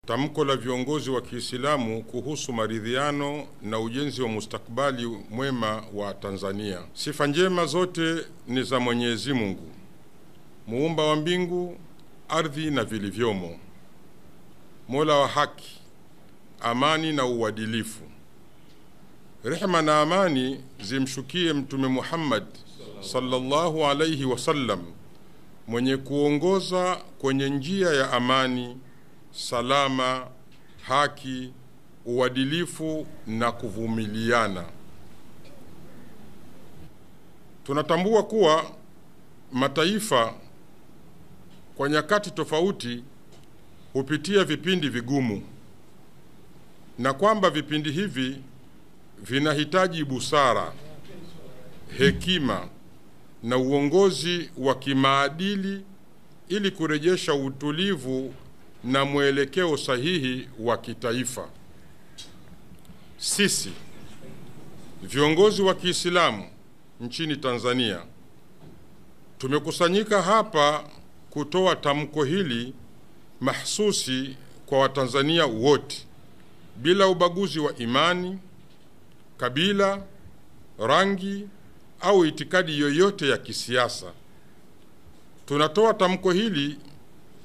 Tamko la viongozi wa Kiislamu kuhusu maridhiano na ujenzi wa mustakabali mwema wa Tanzania. Sifa njema zote ni za Mwenyezi Mungu, muumba wa mbingu, ardhi na vilivyomo, Mola wa haki, amani na uadilifu. Rehema na amani zimshukie Mtume Muhammad sallallahu alayhi wasallam, mwenye kuongoza kwenye njia ya amani, salama, haki, uadilifu na kuvumiliana. Tunatambua kuwa mataifa kwa nyakati tofauti hupitia vipindi vigumu, na kwamba vipindi hivi vinahitaji busara, hekima na uongozi wa kimaadili ili kurejesha utulivu na mwelekeo sahihi wa kitaifa. Sisi viongozi wa Kiislamu nchini Tanzania tumekusanyika hapa kutoa tamko hili mahsusi kwa Watanzania wote bila ubaguzi wa imani, kabila, rangi au itikadi yoyote ya kisiasa. Tunatoa tamko hili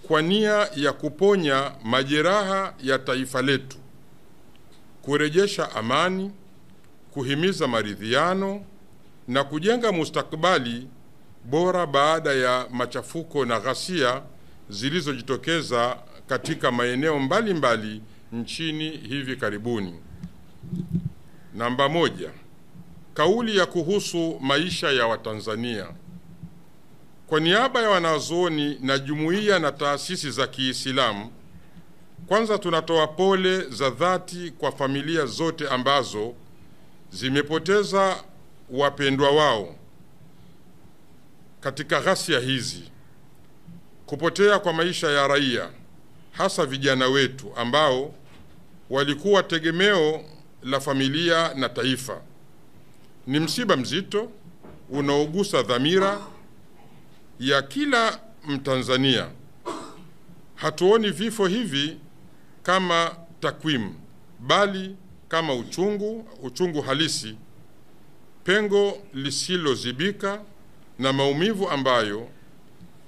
kwa nia ya kuponya majeraha ya taifa letu, kurejesha amani, kuhimiza maridhiano na kujenga mustakabali bora baada ya machafuko na ghasia zilizojitokeza katika maeneo mbalimbali nchini hivi karibuni. Namba 1, kauli ya kuhusu maisha ya Watanzania. Kwa niaba ya wanazuoni na jumuiya na taasisi za Kiislamu, kwanza tunatoa pole za dhati kwa familia zote ambazo zimepoteza wapendwa wao katika ghasia hizi. Kupotea kwa maisha ya raia, hasa vijana wetu ambao walikuwa tegemeo la familia na taifa, ni msiba mzito unaogusa dhamira ya kila Mtanzania. Hatuoni vifo hivi kama takwimu, bali kama uchungu halisi, pengo lisilozibika na maumivu ambayo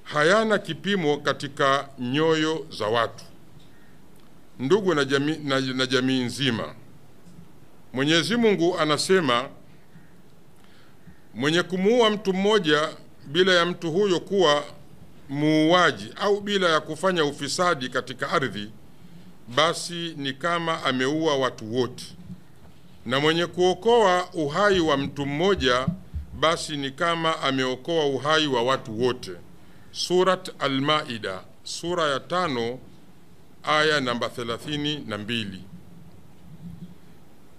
hayana kipimo katika nyoyo za watu, ndugu na jamii nzima. Mwenyezi Mungu anasema, mwenye kumuua mtu mmoja bila ya mtu huyo kuwa muuaji au bila ya kufanya ufisadi katika ardhi, basi ni kama ameua watu wote. Na mwenye kuokoa uhai wa mtu mmoja, basi ni kama ameokoa uhai wa watu wote. Surat Al-Maida, sura ya 5 aya namba 32.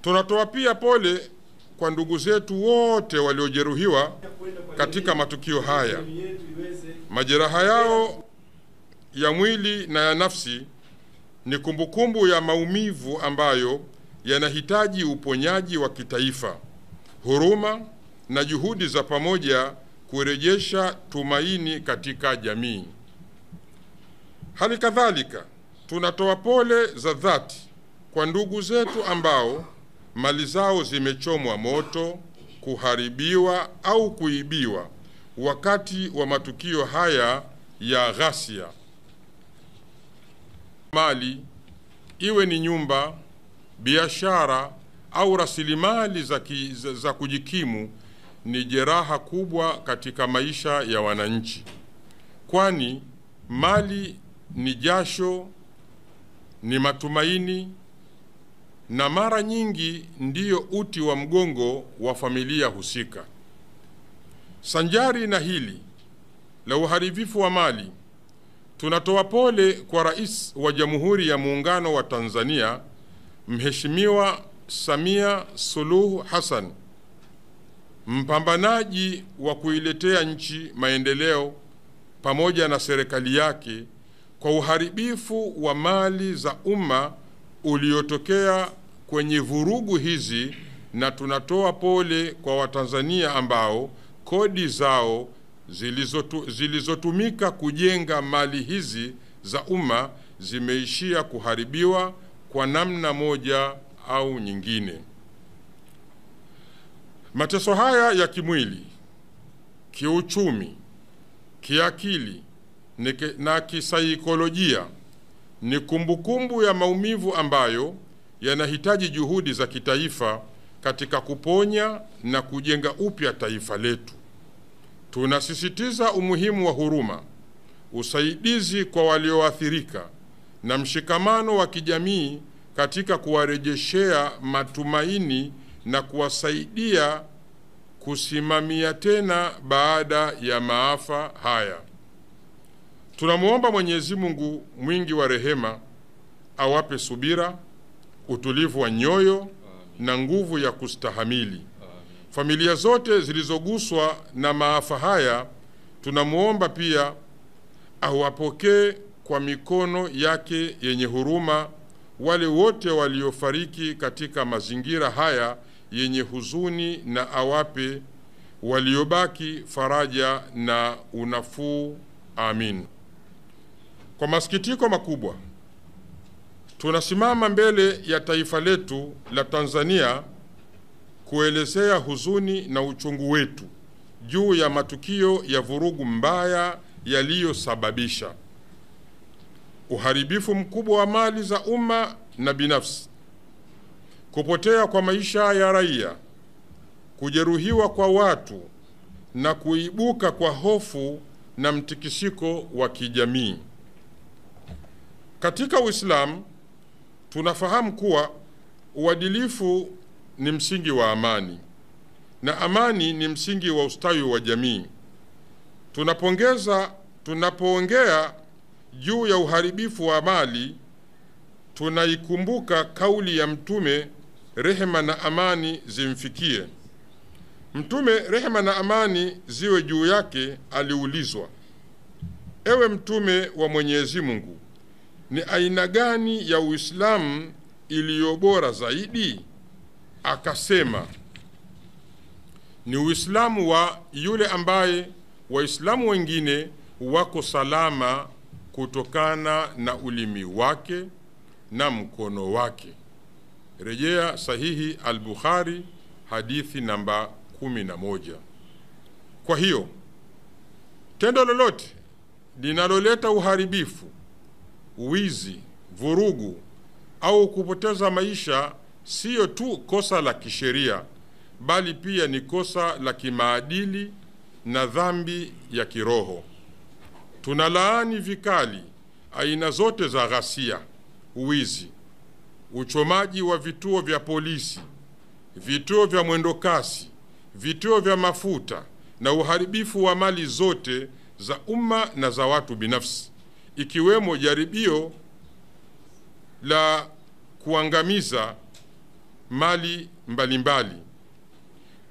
Tunatoa pia pole kwa ndugu zetu wote waliojeruhiwa katika matukio haya. Majeraha yao ya mwili na ya nafsi ni kumbukumbu ya maumivu ambayo yanahitaji uponyaji wa kitaifa, huruma na juhudi za pamoja kurejesha tumaini katika jamii. Hali kadhalika, tunatoa pole za dhati kwa ndugu zetu ambao mali zao zimechomwa moto, kuharibiwa au kuibiwa wakati wa matukio haya ya ghasia. Mali, iwe ni nyumba, biashara au rasilimali za kujikimu, ni jeraha kubwa katika maisha ya wananchi, kwani mali ni jasho, ni matumaini na mara nyingi ndiyo uti wa mgongo wa familia husika. Sanjari na hili la uharibifu wa mali, tunatoa pole kwa Rais wa Jamhuri ya Muungano wa Tanzania, Mheshimiwa Samia Suluhu Hassan, mpambanaji wa kuiletea nchi maendeleo, pamoja na serikali yake, kwa uharibifu wa mali za umma uliotokea kwenye vurugu hizi, na tunatoa pole kwa Watanzania ambao kodi zao zilizotumika kujenga mali hizi za umma zimeishia kuharibiwa kwa namna moja au nyingine. Mateso haya ya kimwili, kiuchumi, kiakili na kisaikolojia ni kumbukumbu ya maumivu ambayo yanahitaji juhudi za kitaifa katika kuponya na kujenga upya taifa letu. Tunasisitiza umuhimu wa huruma, usaidizi kwa walioathirika na mshikamano wa kijamii katika kuwarejeshea matumaini na kuwasaidia kusimamia tena baada ya maafa haya. Tunamuomba Mwenyezi Mungu mwingi wa rehema awape subira, utulivu wa nyoyo na nguvu ya kustahamili. Familia zote zilizoguswa na maafa haya, tunamuomba pia awapokee kwa mikono yake yenye huruma wale wote waliofariki katika mazingira haya yenye huzuni, na awape waliobaki faraja na unafuu. Amin. Kwa masikitiko makubwa, tunasimama mbele ya taifa letu la Tanzania kuelezea huzuni na uchungu wetu juu ya matukio ya vurugu mbaya yaliyosababisha uharibifu mkubwa wa mali za umma na binafsi, kupotea kwa maisha ya raia, kujeruhiwa kwa watu na kuibuka kwa hofu na mtikisiko wa kijamii. Katika Uislamu tunafahamu kuwa uadilifu ni msingi wa amani na amani ni msingi wa ustawi wa jamii. Tunapoongea juu ya uharibifu wa mali, tunaikumbuka kauli ya Mtume, rehema na amani zimfikie. Mtume, rehema na amani ziwe juu yake, aliulizwa, ewe Mtume wa Mwenyezi Mungu, ni aina gani ya Uislamu iliyo bora zaidi? Akasema, ni Uislamu wa yule ambaye Waislamu wengine wako salama kutokana na ulimi wake na mkono wake. Rejea Sahihi al-Bukhari, hadithi namba 11. Kwa hiyo, tendo lolote linaloleta uharibifu, uwizi, vurugu au kupoteza maisha siyo tu kosa la kisheria, bali pia ni kosa la kimaadili na dhambi ya kiroho. Tunalaani vikali aina zote za ghasia, uwizi, uchomaji wa vituo vya polisi, vituo vya mwendokasi, vituo vya mafuta na uharibifu wa mali zote za umma na za watu binafsi, ikiwemo jaribio la kuangamiza mali mbalimbali,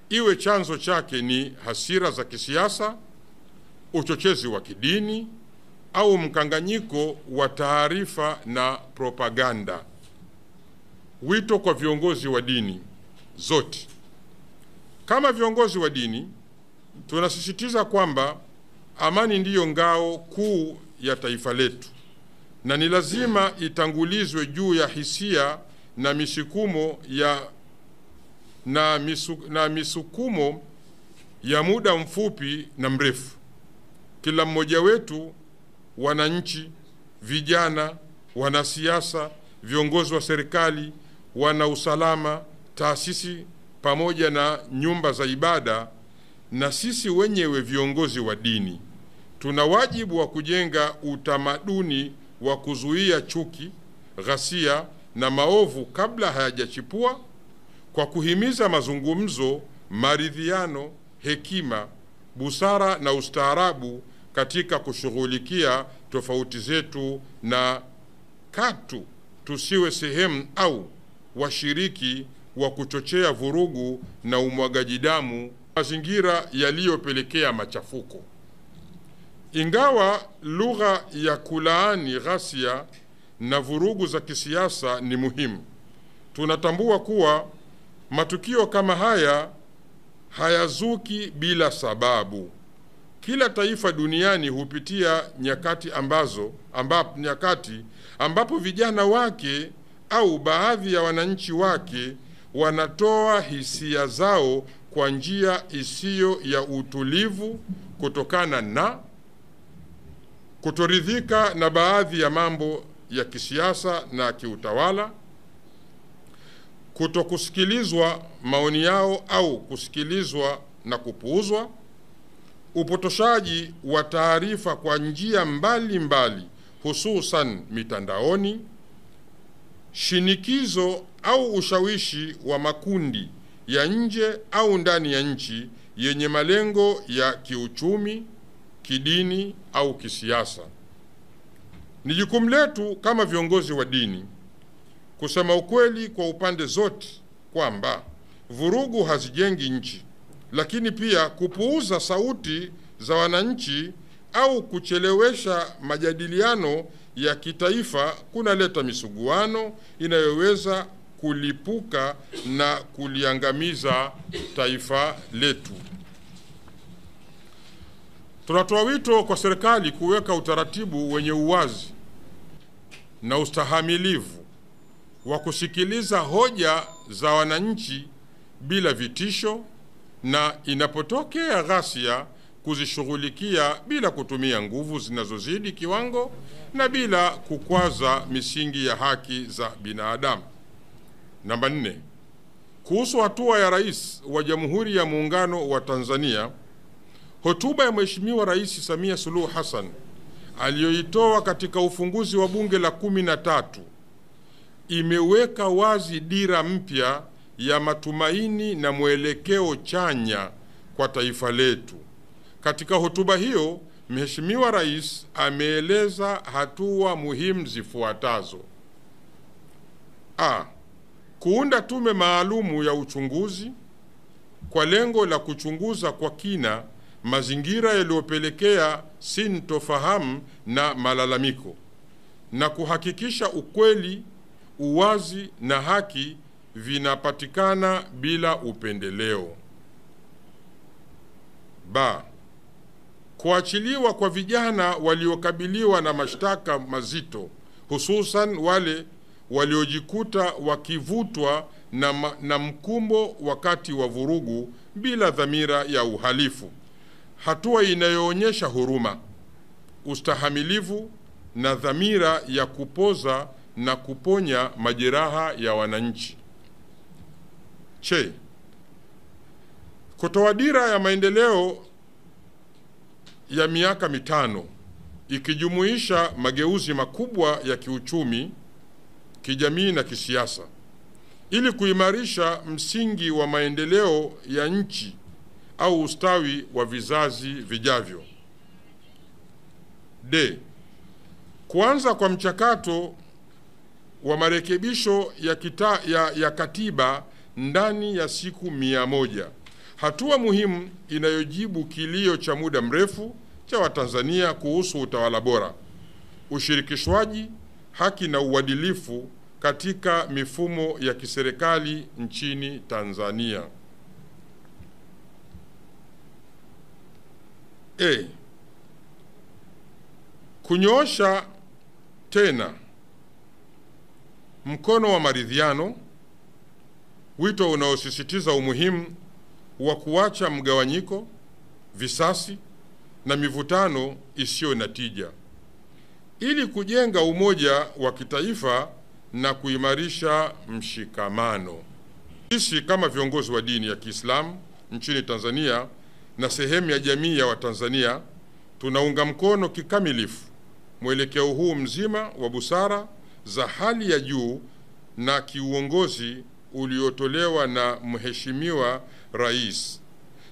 iwe chanzo chake ni hasira za kisiasa, uchochezi wa kidini au mkanganyiko wa taarifa na propaganda. Wito kwa viongozi wa dini zote. Kama viongozi wa dini, tunasisitiza kwamba amani ndiyo ngao kuu ya taifa letu na ni lazima itangulizwe juu ya hisia na misukumo ya muda mfupi na mrefu. Kila mmoja wetu, wananchi, vijana, wanasiasa, viongozi wa serikali, wana usalama, taasisi pamoja na nyumba za ibada, na sisi wenyewe viongozi wa dini, tuna wajibu wa kujenga utamaduni wa kuzuia chuki, ghasia na maovu kabla hayajachipua, kwa kuhimiza mazungumzo, maridhiano, hekima, busara na ustaarabu katika kushughulikia tofauti zetu, na katu tusiwe sehemu au washiriki wa kuchochea vurugu na umwagaji damu, mazingira yaliyopelekea machafuko. Ingawa lugha ya kulaani ghasia na vurugu za kisiasa ni muhimu, tunatambua kuwa matukio kama haya hayazuki bila sababu. kila taifa duniani hupitia nyakati ambapo vijana wake au baadhi ya wananchi wake wanatoa hisia zao kwa njia isiyo ya utulivu kutokana na kutoridhika na baadhi ya mambo ya kisiasa na kiutawala, kutokusikilizwa maoni yao au kusikilizwa na kupuuzwa, upotoshaji wa taarifa kwa njia mbalimbali hususan mitandaoni, shinikizo au ushawishi wa makundi ya nje au ndani ya nchi yenye malengo ya kiuchumi, kidini au kisiasa. Ni jukumu letu kama viongozi wa dini kusema ukweli kwa upande zote kwamba vurugu hazijengi nchi, lakini pia kupuuza sauti za wananchi au kuchelewesha majadiliano ya kitaifa kunaleta misuguano inayoweza kulipuka na kuliangamiza taifa letu. Tunatoa wito kwa serikali kuweka utaratibu wenye uwazi na ustahamilivu wa kusikiliza hoja za wananchi bila vitisho, na inapotokea ghasia kuzishughulikia bila kutumia nguvu zinazozidi kiwango na bila kukwaza misingi ya haki za binadamu. Namba 4, kuhusu hatua ya Rais wa Jamhuri ya Muungano wa Tanzania, hotuba ya Mheshimiwa Rais Samia Suluhu Hassan aliyoitoa katika ufunguzi wa Bunge la 13 imeweka wazi dira mpya ya matumaini na mwelekeo chanya kwa taifa letu. Katika hotuba hiyo, Mheshimiwa Rais ameeleza hatua muhimu zifuatazo: kuunda tume maalumu ya uchunguzi kwa lengo la kuchunguza kwa kina mazingira yaliyopelekea sintofahamu na malalamiko na kuhakikisha ukweli, uwazi na haki vinapatikana bila upendeleo. Kuachiliwa kwa vijana waliokabiliwa na mashtaka mazito, hususan wale waliojikuta wakivutwa na mkumbo wakati wa vurugu bila dhamira ya uhalifu, hatua inayoonyesha huruma, ustahamilivu na dhamira ya kupoza na kuponya majeraha ya wananchi. Kutoa dira ya maendeleo ya miaka 5 ikijumuisha mageuzi makubwa ya kiuchumi, kijamii na kisiasa ili kuimarisha msingi wa maendeleo ya nchi au ustawi wa vizazi vijavyo. Kuanza kwa mchakato wa marekebisho ya katiba ndani ya siku 100, hatua muhimu inayojibu kilio cha muda mrefu cha Watanzania kuhusu utawala bora, ushirikishwaji, haki na uadilifu katika mifumo ya kiserikali nchini Tanzania. Kunyoosha tena mkono wa maridhiano, wito unaosisitiza umuhimu wa kuacha mgawanyiko, visasi na mivutano isiyo na tija ili kujenga umoja wa kitaifa na kuimarisha mshikamano. Sisi kama viongozi wa dini ya Kiislamu nchini Tanzania na sehemu ya jamii ya Watanzania tunaunga mkono kikamilifu mwelekeo huu mzima wa busara za hali ya juu na kiuongozi uliotolewa na Mheshimiwa Rais.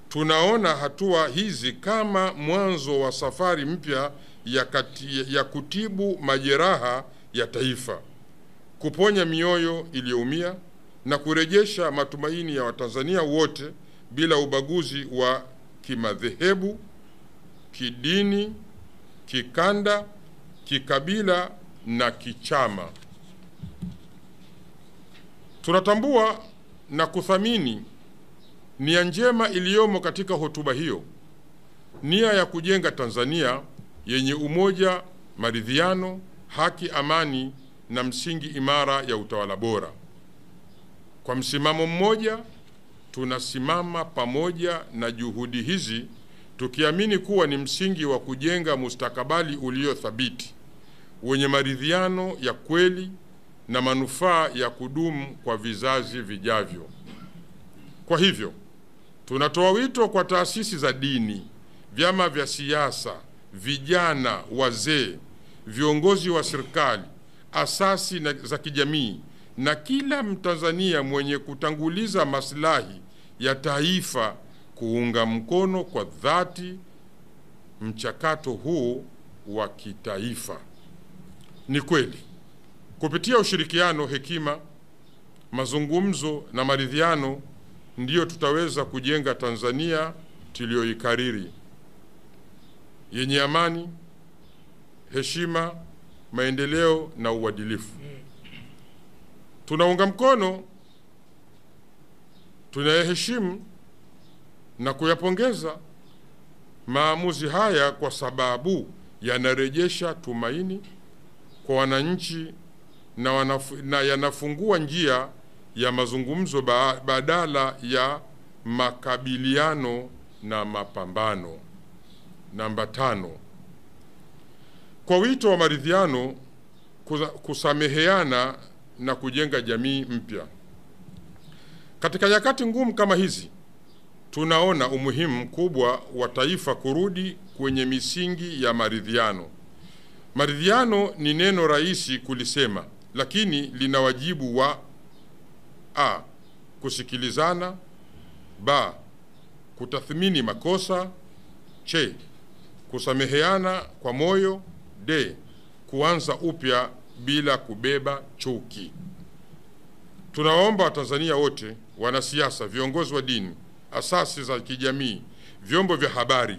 Tunaona hatua hizi kama mwanzo wa safari mpya ya kutibu majeraha ya taifa, kuponya mioyo iliyoumia na kurejesha matumaini ya Watanzania wote bila ubaguzi wa kimadhehebu, kidini, kikanda, kikabila na kichama. Tunatambua na kuthamini nia njema iliyomo katika hotuba hiyo nia ya kujenga Tanzania yenye umoja, maridhiano, haki, amani na msingi imara ya utawala bora. Kwa msimamo mmoja, tunasimama pamoja na juhudi hizi, tukiamini kuwa ni msingi wa kujenga mustakabali ulio thabiti, wenye maridhiano ya kweli na manufaa ya kudumu kwa vizazi vijavyo. Kwa hivyo, tunatoa wito kwa taasisi za dini, vyama vya siasa, vijana, wazee, viongozi wa serikali, asasi za kijamii na kila Mtanzania mwenye kutanguliza maslahi ya taifa kuunga mkono kwa dhati mchakato huu wa kitaifa. Ni kweli, kupitia ushirikiano, hekima, mazungumzo na maridhiano ndiyo tutaweza kujenga Tanzania tuliyoikariri, yenye amani, heshima, maendeleo na uadilifu. Tunaunga mkono, tunayaheshimu na kuyapongeza maamuzi haya kwa sababu yanarejesha tumaini kwa wananchi na yanafungua njia ya mazungumzo badala ya makabiliano na mapambano. Namba 5, kwa wito wa maridhiano, kusameheana na kujenga jamii mpya. Katika nyakati ngumu kama hizi, tunaona umuhimu mkubwa wa taifa kurudi kwenye misingi ya maridhiano. Maridhiano ni neno rahisi kulisema, lakini lina wajibu wa a, kusikilizana; b, kutathmini makosa; c, kusameheana kwa moyo; d, kuanza upya bila kubeba chuki. Tunawaomba Watanzania wote, wanasiasa, viongozi wa dini, asasi za kijamii, vyombo vya habari,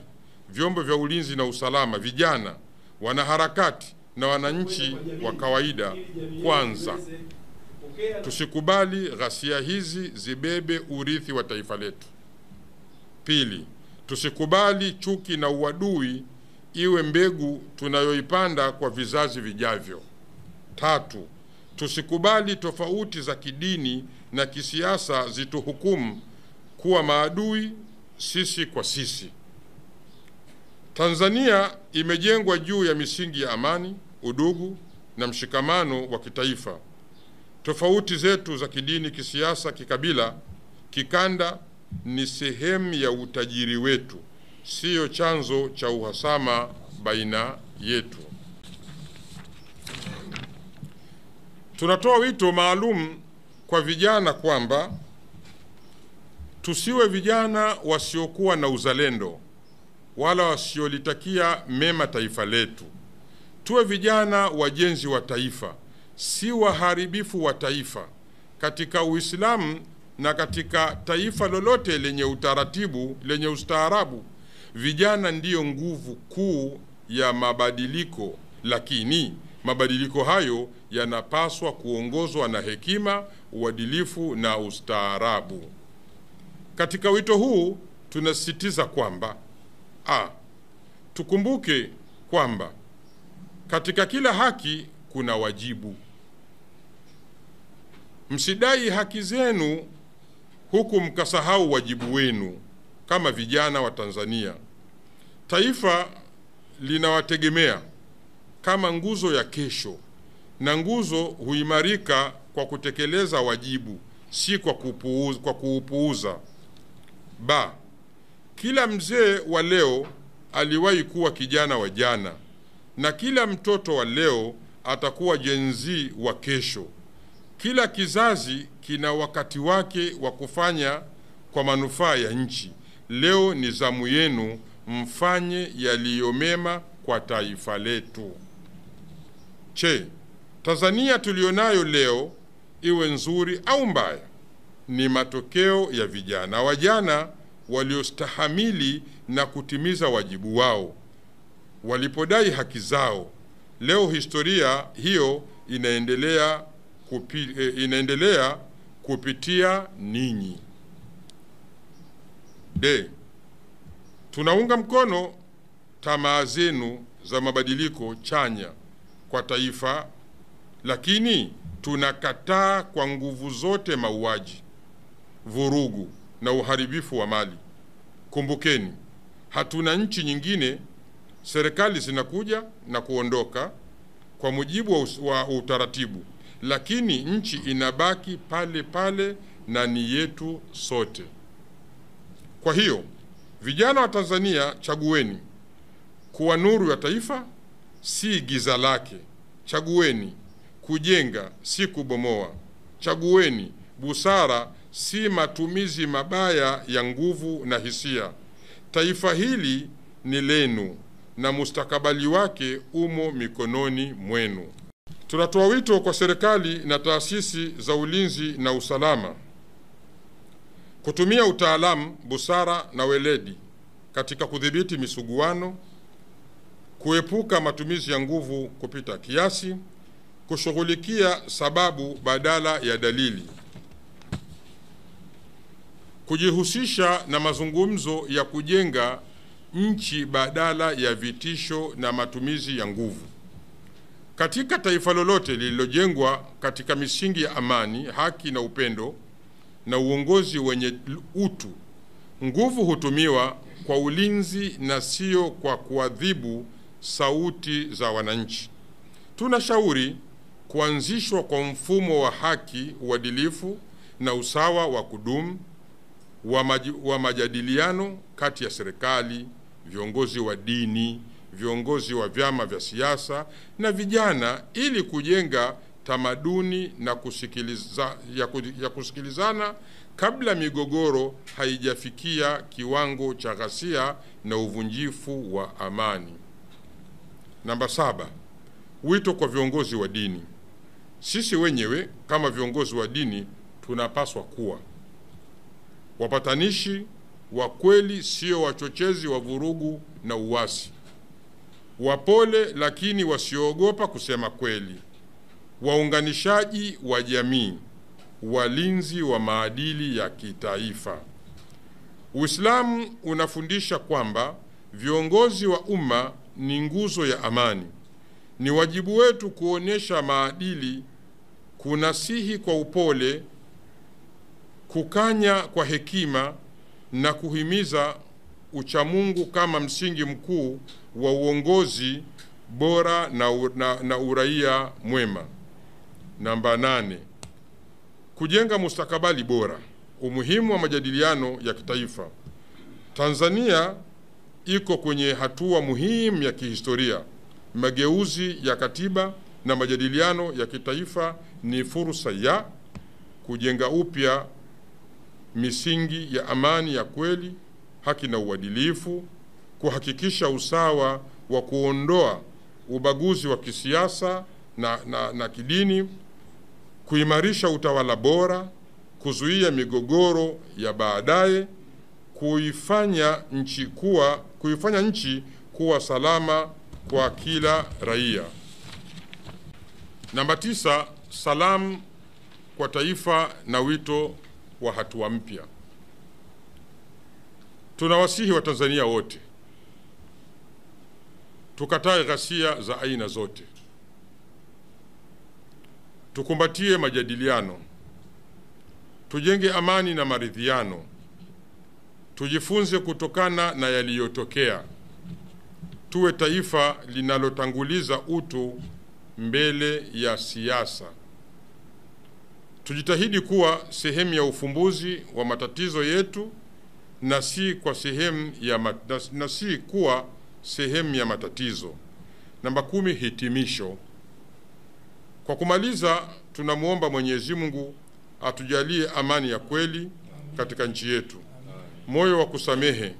vyombo vya ulinzi na usalama, vijana, wanaharakati na wananchi wa kawaida, kwanza, tusikubali ghasia hizi zibebe urithi wa taifa letu. Pili, tusikubali chuki na uadui iwe mbegu tunayoipanda kwa vizazi vijavyo. Tatu, tusikubali tofauti za kidini na kisiasa zituhukumu kuwa maadui sisi kwa sisi. Tanzania imejengwa juu ya misingi ya amani, udugu na mshikamano wa kitaifa. Tofauti zetu za kidini, kisiasa, kikabila, kikanda ni sehemu ya utajiri wetu, siyo chanzo cha uhasama baina yetu. Tunatoa wito maalum kwa vijana kwamba tusiwe vijana wasiokuwa na uzalendo wala wasiolitakia mema taifa letu. Tuwe vijana wajenzi wa taifa, si waharibifu wa taifa. Katika Uislamu na katika taifa lolote lenye utaratibu, lenye ustaarabu, vijana ndiyo nguvu kuu ya mabadiliko, lakini mabadiliko hayo yanapaswa kuongozwa na hekima, uadilifu na ustaarabu. Katika wito huu tunasisitiza kwamba tukumbuke kwamba katika kila haki kuna wajibu. Msidai haki zenu huku mkasahau wajibu wenu kama vijana wa Tanzania. Taifa linawategemea kama nguzo ya kesho, na nguzo huimarika kwa kutekeleza wajibu, si kwa kuupuuza. Kila mzee wa leo aliwahi kuwa kijana wa jana, na kila mtoto wa leo atakuwa Gen Z wa kesho. Kila kizazi kina wakati wake wa kufanya kwa manufaa ya nchi. Leo ni zamu yenu, mfanye yaliyo mema kwa taifa letu. Tanzania tulionayo leo, iwe nzuri au mbaya, ni matokeo ya vijana wa jana waliostahamili na kutimiza wajibu wao walipodai haki zao. Leo historia hiyo inaendelea kupitia ninyi. Tunaunga mkono tamaa zenu za mabadiliko chanya kwa taifa, lakini tunakataa kwa nguvu zote mauaji, vurugu na uharibifu wa mali. Kumbukeni, hatuna nchi nyingine. Serikali zinakuja na kuondoka kwa mujibu wa utaratibu, lakini nchi inabaki pale pale na ni yetu sote. Kwa hiyo, vijana wa Tanzania, chagueni kuwa nuru ya taifa, si giza lake. Chagueni kujenga, si kubomoa. Chagueni busara, si matumizi mabaya ya nguvu na hisia. Taifa hili ni lenu na mustakabali wake umo mikononi mwenu. Tunatoa wito kwa serikali na taasisi za ulinzi na usalama kutumia utaalamu, busara na weledi katika kudhibiti misuguano, kuepuka matumizi ya nguvu kupita kiasi, kushughulikia sababu badala ya dalili, kujihusisha na mazungumzo ya kujenga nchi badala ya vitisho na matumizi ya nguvu. Katika taifa lolote lililojengwa katika misingi ya amani, haki na upendo na uongozi wenye utu, nguvu hutumiwa kwa ulinzi na sio kwa kuadhibu sauti za wananchi. Tunashauri kuanzishwa kwa mfumo wa haki, uadilifu na usawa wa kudumu wa majadiliano kati ya serikali, viongozi wa dini, viongozi wa vyama vya siasa na vijana, ili kujenga tamaduni na kusikilizana kabla migogoro haijafikia kiwango cha ghasia na uvunjifu wa amani. Namba 7, wito kwa viongozi wa dini. Sisi wenyewe kama viongozi wa dini tunapaswa kuwa wapatanishi wa kweli, sio wachochezi wa vurugu na uasi. Wapole lakini wasioogopa kusema kweli. Waunganishaji wa jamii, walinzi wa maadili ya kitaifa. Uislamu unafundisha kwamba viongozi wa umma ni nguzo ya amani. Ni wajibu wetu kuonyesha maadili, kunasihi kwa upole, kukanya kwa hekima na kuhimiza uchamungu kama msingi mkuu wa uongozi bora na uraia mwema. Namba 8, kujenga mustakabali bora. Umuhimu wa majadiliano ya kitaifa. Tanzania iko kwenye hatua muhimu ya kihistoria. Mageuzi ya katiba na majadiliano ya kitaifa ni fursa ya kujenga upya misingi ya amani ya kweli, haki na uadilifu, kuhakikisha usawa wa kuondoa ubaguzi wa kisiasa na kidini, kuimarisha utawala bora, kuzuia migogoro ya baadaye, kuifanya nchi kuwa salama kwa kila raia. Namba 9, salamu kwa taifa na wito wa hatua mpya. Tunawasihi wa Tanzania wote tukatae ghasia za aina zote. Tukumbatie majadiliano. Tujenge amani na maridhiano. Tujifunze kutokana na yaliyotokea. Tuwe taifa linalotanguliza utu mbele ya siasa. Tujitahidi kuwa sehemu ya ufumbuzi wa matatizo yetu na si kuwa sehemu ya matatizo. Namba 10, hitimisho. Kwa kumaliza, tunamuomba Mwenyezi Mungu atujalie amani ya kweli katika nchi yetu, moyo wa kusamehe,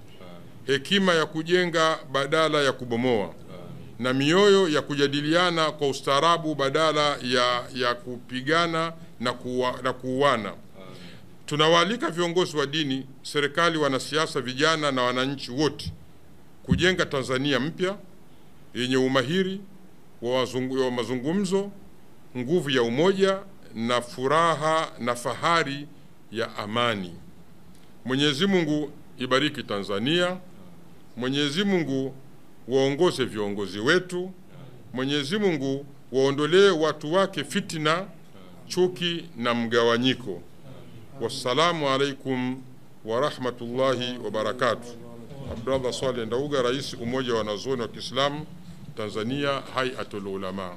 hekima ya kujenga badala ya kubomoa, na mioyo ya kujadiliana kwa ustaarabu badala ya kupigana na kuuana. Tunawaalika viongozi wa dini, serikali, wanasiasa, vijana na wananchi wote kujenga Tanzania mpya yenye umahiri wa mazungumzo, nguvu ya umoja na furaha na fahari ya amani. Mwenyezi Mungu ibariki Tanzania, Mwenyezi Mungu waongoze viongozi wetu. Mwenyezi Mungu waondolee watu wake fitna, chuki na mgawanyiko. Wassalamu alaikum wa rahmatullahi wa barakatuh. Abdullah Saleh Ndauga, Rais Umoja wa Wanazuoni wa Kiislamu Tanzania, Hayatul Ulama.